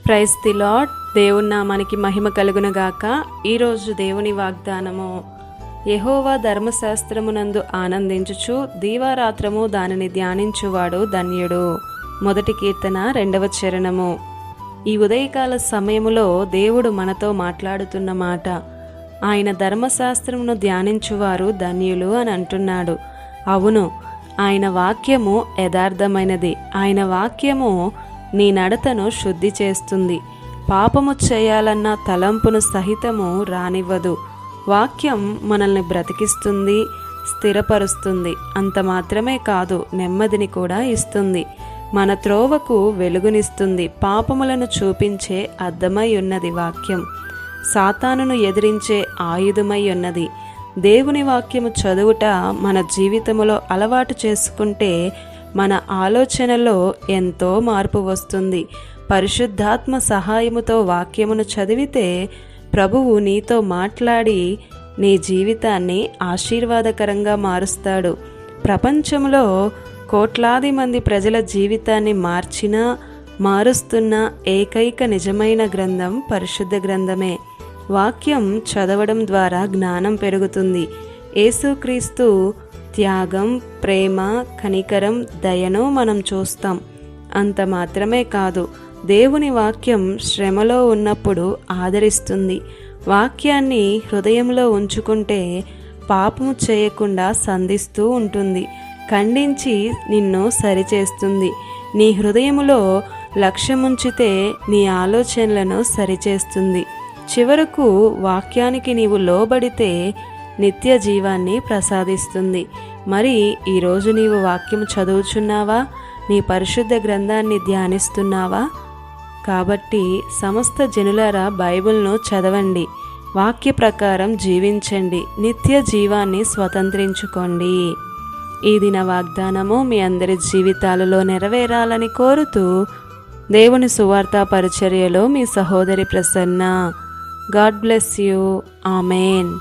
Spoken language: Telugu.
Praise the lord. దేవుని నామానికి మహిమ కలుగునుగాక. ఈరోజు దేవుని వాగ్దానము: యెహోవా ధర్మశాస్త్రమునందు ఆనందించుచు దీవారాత్రము దానిని ధ్యానించువాడు ధన్యుడు. మొదటి కీర్తన 2వ చరణము. ఈ ఉదయకాల సమయములో దేవుడు మనతో మాట్లాడుతున్న మాట, ఆయన ధర్మశాస్త్రమును ధ్యానించువారు ధన్యులు అని అంటున్నాడు. అవును, ఆయన వాక్యము యథార్థమైనది. ఆయన వాక్యము నీ నడతను శుద్ధి చేస్తుంది. పాపము చేయాలన్న తలంపును సహితము రానివ్వదు. వాక్యం మనల్ని బ్రతికిస్తుంది, స్థిరపరుస్తుంది. అంత మాత్రమే కాదు, నెమ్మదిని కూడా ఇస్తుంది. మన త్రోవకు వెలుగునిస్తుంది. పాపములను చూపించే అద్దమై ఉన్నది వాక్యం. సాతానును ఎదిరించే ఆయుధమై ఉన్నది. దేవుని వాక్యము చదువుట మన జీవితంలో అలవాటు చేసుకుంటే మన ఆలోచనలో ఎంతో మార్పు వస్తుంది. పరిశుద్ధాత్మ సహాయముతో వాక్యమును చదివితే ప్రభువు నీతో మాట్లాడి నీ జీవితాన్ని ఆశీర్వాదకరంగా మారుస్తాడు. ప్రపంచంలో కోట్లాది మంది ప్రజల జీవితాన్ని మారుస్తున్న ఏకైక నిజమైన గ్రంథం పరిశుద్ధ గ్రంథమే. వాక్యం చదవడం ద్వారా జ్ఞానం పెరుగుతుంది. యేసుక్రీస్తు త్యాగం, ప్రేమ, కనికరం, దయను మనం చూస్తాం. అంత మాత్రమే కాదు, దేవుని వాక్యం శ్రమలో ఉన్నప్పుడు ఆదరిస్తుంది. వాక్యాన్ని హృదయంలో ఉంచుకుంటే పాపము చేయకుండా సంధిస్తూ ఉంటుంది. ఖండించి నిన్ను సరిచేస్తుంది. నీ హృదయములో లక్ష్యముంచితే నీ ఆలోచనలను సరిచేస్తుంది. చివరకు వాక్యానికి నీవు లోబడితే నిత్య జీవాన్ని ప్రసాదిస్తుంది. మరి ఈరోజు నీవు వాక్యం చదువుచున్నావా? నీ పరిశుద్ధ గ్రంథాన్ని ధ్యానిస్తున్నావా? కాబట్టి సమస్త జనులారా బైబిల్ను చదవండి, వాక్య ప్రకారం జీవించండి, నిత్య జీవాన్ని స్వతంత్రించుకోండి. ఈ దిన వాగ్దానము మీ అందరి జీవితాలలో నెరవేరాలని కోరుతూ దేవుని సువార్త పరిచర్యలో మీ సహోదరి Prasanna. God bless you. Amen.